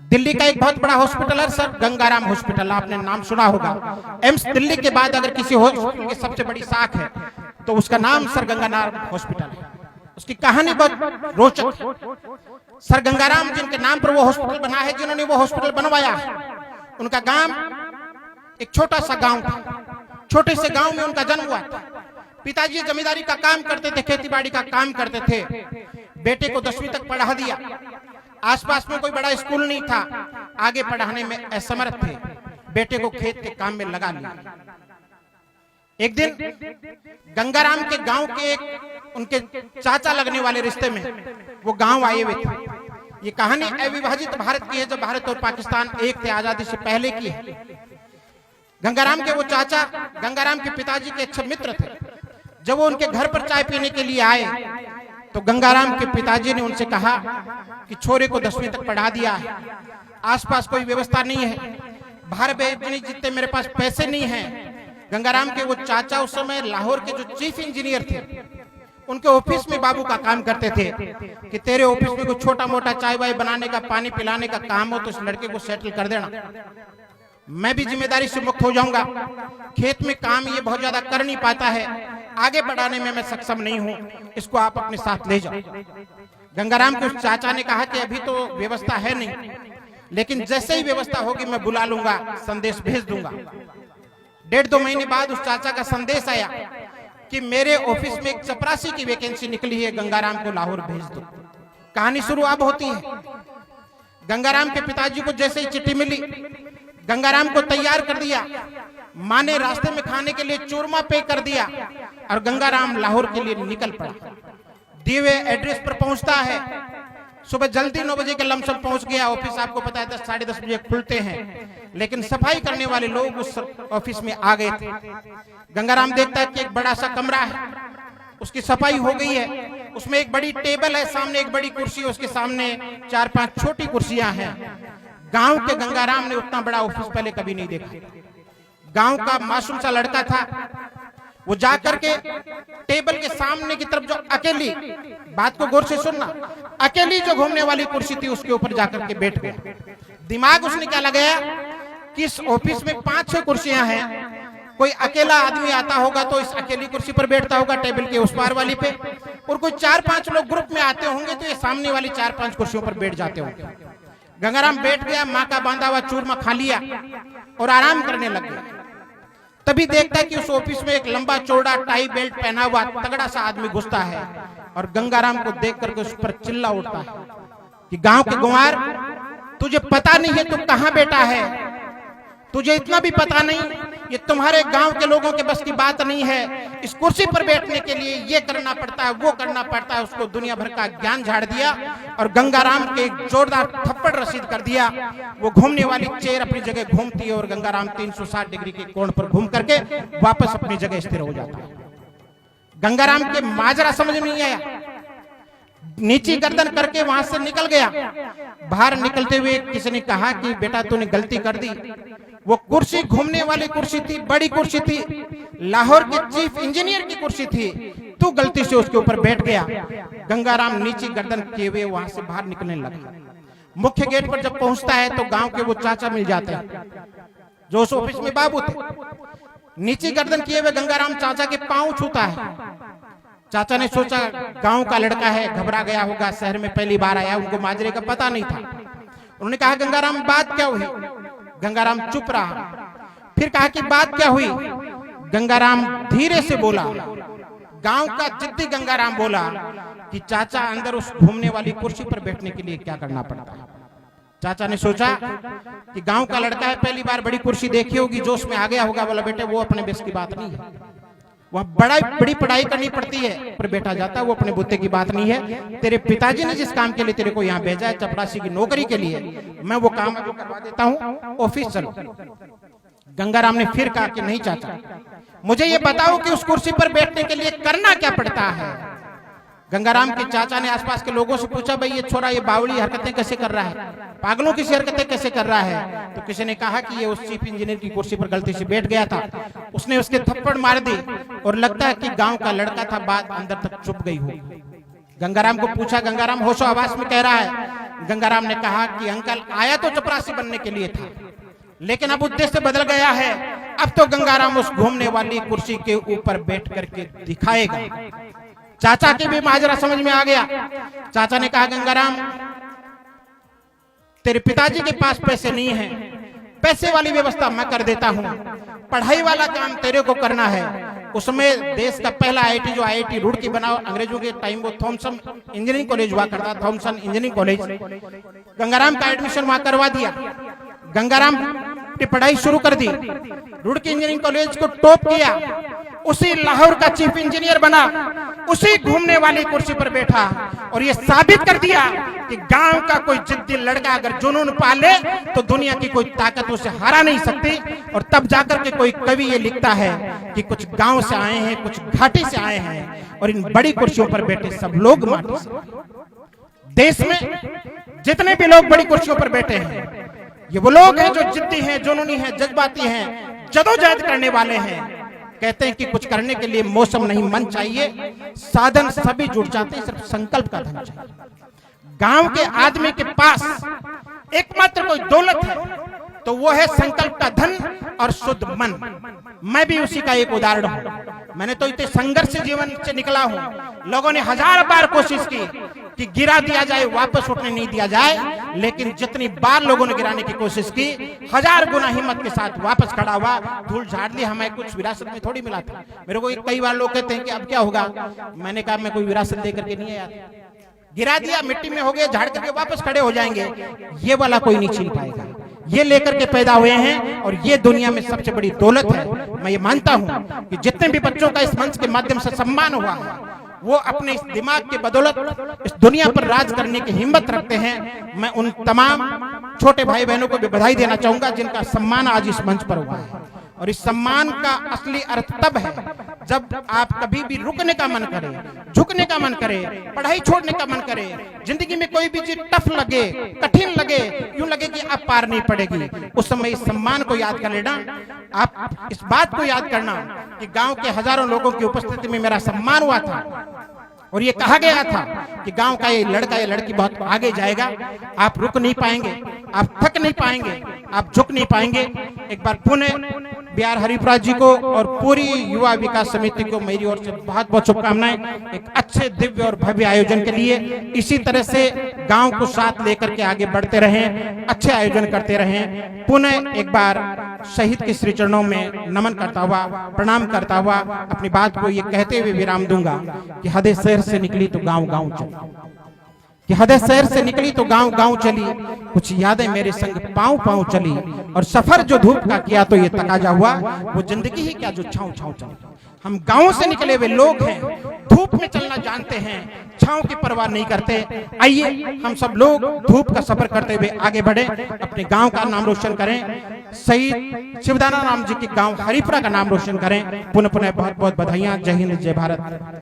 दिल्ली का एक बहुत बड़ा हॉस्पिटल है सर गंगाराम हॉस्पिटल, आपने नाम सुना होगा। एम्स दिल्ली के बाद अगर किसी हॉस्पिटल की सबसे बड़ी शाख है तो उसका नाम सर गंगाराम हॉस्पिटल है। उसकी कहानी बहुत रोचक है। सर गंगाराम जिनके नाम पर वो हॉस्पिटल बना है, जिन्होंने वो हॉस्पिटल बनवाया है, उनका गांव एक छोटा सा गांव था। छोटे से गांव में उनका जन्म हुआ था। पिताजी जमींदारी का काम करते थे, खेतीबाड़ी का काम करते थे। बेटे को 10वीं तक पढ़ा दिया। आसपास में कोई बड़ा स्कूल नहीं था, आगे पढ़ाने में असमर्थ थे। बेटे को खेत के काम में लगा लिया। एक दिन गंगाराम के गांव के एक उनके चाचा लगने वाले रिश्ते में वो गांव आए हुए थे। ये कहानी अविभाजित भारत की है, जब भारत और पाकिस्तान एक थे, आजादी से पहले की है। गंगाराम के वो चाचा गंगाराम के पिताजी के अच्छे मित्र थे। जब वो उनके घर पर चाय पीने के लिए आए तो गंगाराम के पिताजी ने उनसे कहा कि छोरे को 10वीं तक पढ़ा दिया है, आसपास कोई व्यवस्था नहीं है, बाहर भेजने जितने मेरे पास पैसे नहीं हैं। गंगाराम के वो चाचा उस समय लाहौर के जो चीफ इंजीनियर थे, उनके ऑफिस में बाबू का काम करते थे कि तेरे ऑफिस में कोई छोटा मोटा चाय वाय बनाने का, पानी पिलाने का काम हो तो इस लड़के को सेटल कर देना, मैं भी जिम्मेदारी से मुक्त हो जाऊंगा। खेत में काम ये बहुत ज्यादा कर नहीं पाता है, आगे बढ़ाने में मैं सक्षम नहीं हूं, इसको आप अपने साथ ले जाओ। गंगाराम के उस चाचा ने कहा कि अभी तो व्यवस्था है नहीं, लेकिन जैसे ही व्यवस्था होगी मैं बुला लूंगा, संदेश भेज दूंगा। 1.5-2 महीने बाद उस चाचा का संदेश आया कि मेरे ऑफिस में एक चपरासी की वैकेंसी निकली है, गंगाराम को लाहौर भेज दो। कहानी शुरू अब होती है। गंगाराम के पिताजी को जैसे ही चिट्ठी मिली, गंगाराम को तैयार कर दिया। माँ ने रास्ते में खाने के लिए चूरमा पे कर दिया और गंगाराम लाहौर के लिए निकल पड़ा। दिए हुए एड्रेस पर पहुंचता है। सुबह जल्दी 9 बजे के लमसम पहुंच गया। ऑफिस आपको पता है 10 साढ़े 10 बजे खुलते हैं, लेकिन सफाई करने वाले लोग उस ऑफिस में आ गए थे। गंगाराम देखता है कि एक बड़ा सा कमरा है, उसकी सफाई हो गई है, उसमें एक बड़ी टेबल है, सामने एक बड़ी कुर्सी, उसके सामने 4-5 छोटी कुर्सियां हैं। गांव के गंगाराम ने उतना बड़ा ऑफिस पहले कभी नहीं देखा। गांव का मासूम सा लड़का था, वो जाकर के टेबल के सामने की तरफ जो अकेली, बात को गौर से सुनना, अकेली जो घूमने वाली कुर्सी थी उसके ऊपर जाकर के बैठ गया। दिमाग उसने क्या लगाया कि इस ऑफिस में 5-6 कुर्सियां हैं, कोई अकेला आदमी आता होगा तो इस अकेली कुर्सी पर बैठता होगा टेबल के उस पार वाली पे, और कोई 4-5 लोग ग्रुप में आते होंगे तो ये सामने वाली 4-5 कुर्सियों पर बैठ जाते होंगे। गंगाराम बैठ गया, माँ का बांधा हुआ चूरमा खा लिया और आराम करने लग गया। तभी देखता है कि उस ऑफिस में एक लंबा चौड़ा टाई बेल्ट पहना हुआ तगड़ा सा आदमी घुसता है और गंगाराम को देख करके उस पर चिल्ला उठता है कि गांव के गुमार, तुझे पता नहीं है तू कहां बैठा है, तुझे इतना भी पता नहीं, ये तुम्हारे गांव के लोगों के बस की बात नहीं है। इस कुर्सी पर बैठने के लिए ये करना पड़ता है, वो करना पड़ता है। उसको दुनिया भर का ज्ञान झाड़ दिया और गंगाराम के एक जोरदार थप्पड़ रसीद कर दिया। वो घूमने वाली चेयर अपनी जगह घूमती है और गंगाराम 360 डिग्री के कोण पर घूम करके वापस अपनी जगह स्थिर हो जाता है। गंगाराम के माजरा समझ में नहीं आया, नीची गर्दन करके वहां से निकल गया। बाहर निकलते हुए किसी ने कहा कि बेटा तूने गलती कर दी। वो कुर्सी घूमने वाली कुर्सी थी, बड़ी कुर्सी थी, लाहौर के चीफ इंजीनियर की कुर्सी थी, तू गलती से उसके ऊपर बैठ गया। गंगाराम नीची गर्दन किए हुए वहां से बाहर निकलने लगा। मुख्य गेट पर जब पहुंचता है तो गांव के वो चाचा मिल जाते हैं जो उस ऑफिस में बाबू थे। नीची गर्दन किए हुए गंगाराम चाचा के पांव छूता है। चाचा ने सोचा गांव का लड़का है, घबरा गया होगा, शहर में पहली बार आया, उनको माजरे का पता नहीं था। उन्होंने कहा गंगाराम बात क्या हुई? गंगाराम चुप रहा। फिर कहा कि बात क्या हुई? गंगाराम धीरे से बोला। गांव का जिद्दी गंगाराम बोला कि चाचा अंदर उस घूमने वाली कुर्सी पर बैठने के लिए क्या करना पड़ता है। चाचा ने सोचा कि गांव का लड़का है, पहली बार बड़ी कुर्सी देखी होगी, जोश में आ गया होगा। बोला बेटे वो अपने बस की बात नहीं है, वह बड़ी पढ़ाई करनी पड़ती है, पर बेटा जाता वो अपने बुत्ते की बात नहीं है। तेरे पिताजी ने जिस काम के लिए तेरे को यहाँ भेजा है, चपरासी की नौकरी के लिए, मैं वो काम अभी करवा देता हूँ, ऑफिस चलो। गंगाराम ने फिर कहा कि नहीं चाचा, मुझे ये बताओ कि उस कुर्सी पर बैठने के लिए करना क्या पड़ता है। गंगाराम के चाचा ने आसपास के लोगों से पूछा, भाई ये छोरा ये बावड़ी हरकतें कैसे कर रहा है, पागलों की हरकतें कैसे कर रहा है। तो किसी ने कहा कि ये उस चीफ इंजीनियर की कुर्सी पर गलती से बैठ गया था, उसने उसके थप्पड़ मार दी और लगता है कि गांव का लड़का था, बात अंदर तक चुप गई हो। गंगाराम को पूछा, गंगाराम होशो आवाज में कह रहा है गंगाराम ने कहा कि अंकल आया तो चपरासी बनने के लिए था, लेकिन अब उद्देश्य बदल गया है। अब तो गंगाराम उस घूमने वाली कुर्सी के ऊपर बैठ करके दिखाएगा। चाचा के भी माजरा समझ में आ गया। चाचा ने कहा गंगाराम तेरे पिताजी के पास पैसे नहीं है, पैसे वाली व्यवस्था मैं कर देता हूं, पढ़ाई वाला काम तेरे को करना है। उसमें देश का पहला आईआईटी जो आईआईटी रुड़की बना, अंग्रेजों के टाइम वो थॉमसन इंजीनियरिंग कॉलेज हुआ करता, थॉमसन इंजीनियरिंग कॉलेज, गंगाराम का एडमिशन वहां करवा दिया। गंगाराम ने पढ़ाई शुरू कर दी, रुड़की इंजीनियरिंग कॉलेज को टॉप किया, उसी लाहौर का चीफ इंजीनियर बना, उसी घूमने वाली कुर्सी पर बैठा और ये साबित कर दिया कि गांव का कोई जिद्दी लड़का अगर जुनून पाले तो दुनिया की कोई ताकत उसे हरा नहीं सकती। और तब जाकर के कोई कवि ये लिखता है कि कुछ गांव से आए हैं, कुछ घाटी से आए हैं और इन बड़ी कुर्सियों पर बैठे सब लोग माटी से। देश में जितने भी लोग बड़ी कुर्सियों पर बैठे हैं ये वो लोग हैं जो जिद्दी हैं, जुनूनी हैं, जज्बाती हैं, जदोजहद करने वाले हैं। कहते हैं कि कुछ करने के लिए मौसम नहीं मन चाहिए, साधन सभी जुट जाते हैं, सिर्फ संकल्प का धन चाहिए। गांव के आदमी के पास एकमात्र कोई दौलत है तो वो है संकल्प का धन और शुद्ध मन। मैं भी उसी का एक उदाहरण हूं। मैंने तो इतने संघर्ष से जीवन से निकला हूं। लोगों ने 1000 बार कोशिश की कि गिरा दिया जाए, वापस उठने नहीं दिया जाए, लेकिन जितनी बार लोगों ने गिराने की कोशिश की 1000 गुना हिम्मत के साथ वापस खड़ा हुआ। धूल झाड़ ली, हमें कुछ विरासत में थोड़ी मिला था। मेरे को कई बार लोग कहते हैं कि अब क्या होगा, मैंने कहा मैं कोई विरासत दे करके नहीं आया, गिरा दिया, मिट्टी में हो गए, झाड़ करके वापस खड़े हो जाएंगे। ये वाला कोई नहीं छीन पाएगा। ये लेकर के पैदा हुए हैं और ये दुनिया में सबसे बड़ी दौलत है। मैं ये मानता हूं कि जितने भी बच्चों का इस मंच के माध्यम से सम्मान हुआ है वो अपने इस दिमाग के बदौलत इस दुनिया पर राज करने की हिम्मत रखते हैं। मैं उन तमाम छोटे भाई बहनों को भी बधाई देना चाहूंगा जिनका सम्मान आज इस मंच पर हुआ है। और इस सम्मान का असली अर्थ तब है जब आप कभी भी रुकने का मन करे, झुकने का मन करे, पढ़ाई छोड़ने का मन करे, जिंदगी में कोई भी चीज टफ लगे, कठिन लगे, यूं लगे कि आप पार नहीं पड़ेगी, उस समय इस सम्मान को याद कर लेना। आप इस बात को याद करना कि गांव के हजारों लोगों की उपस्थिति में मेरा सम्मान हुआ था और ये कहा गया था कि गांव का ये लड़का या लड़की बहुत आगे जाएगा। आप रुक नहीं पाएंगे, आप थक नहीं पाएंगे, आप झुक नहीं पाएंगे। एक बार पुनः बिहार हरिपुरा जी को और पूरी युवा विकास समिति को मेरी ओर से बहुत बहुत शुभकामनाएं एक अच्छे दिव्य और भव्य आयोजन के लिए। इसी तरह से गांव को साथ लेकर के आगे बढ़ते रहें, अच्छे आयोजन करते रहें। पुनः एक बार शहीद के श्री चरणों में नमन करता हुआ, प्रणाम करता हुआ अपनी बात को ये कहते हुए विराम दूंगा कि हदे शहर से निकली तो गांव गांव चली, कि हदे शहर से निकली तो गांव गांव चली, कुछ यादें मेरे संग पांव पांव चली, और सफर जो धूप का किया तो ये तकाजा हुआ, वो जिंदगी ही क्या जो छांव छांव चली। हम गांव से निकले हुए लोग हैं, धूप में चलना जानते हैं, छांव की परवाह नहीं करते। आइए हम सब लोग धूप का सफर करते हुए आगे बढ़े, अपने गांव का नाम रोशन करें, शहीद शिवदाना राम जी के गांव हरिपुरा का नाम रोशन करें। पुनः पुनः बहुत बहुत बधाइयां। जय हिंद, जय भारत।